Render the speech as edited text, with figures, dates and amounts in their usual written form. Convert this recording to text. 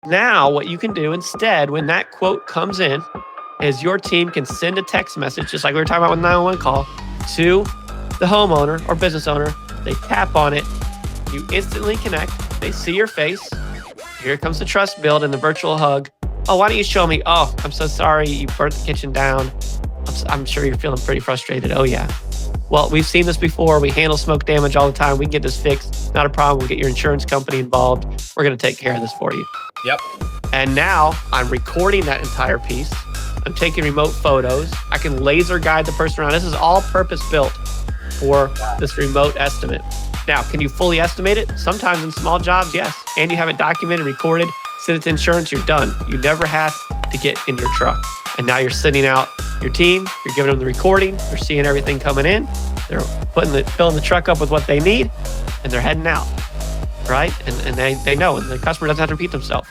Now, what you can do instead when that quote comes in is your team can send a text message, just like we were talking about with 911 call, to the homeowner or business owner. They tap on it. You instantly connect. They see your face. Here comes the trust build and the virtual hug. Oh, why don't you show me? Oh, I'm so sorry you burnt the kitchen down. I'm sure you're feeling pretty frustrated. Oh, yeah. Well, we've seen this before. We handle smoke damage all the time. We can get this fixed. Not a problem. We'll get your insurance company involved. We're going to take care of this for you. Yep. And now I'm recording that entire piece. I'm taking remote photos. I can laser guide the person around. This is all purpose built for this remote estimate. Now, can you fully estimate it? Sometimes in small jobs, yes. And you have it documented, recorded, send it to insurance, you're done. You never have to get in your truck. And now you're sending out your team, you're giving them the recording, they're seeing everything coming in, they're filling the truck up with what they need, and they're heading out, right? And they know, and the customer doesn't have to repeat themselves.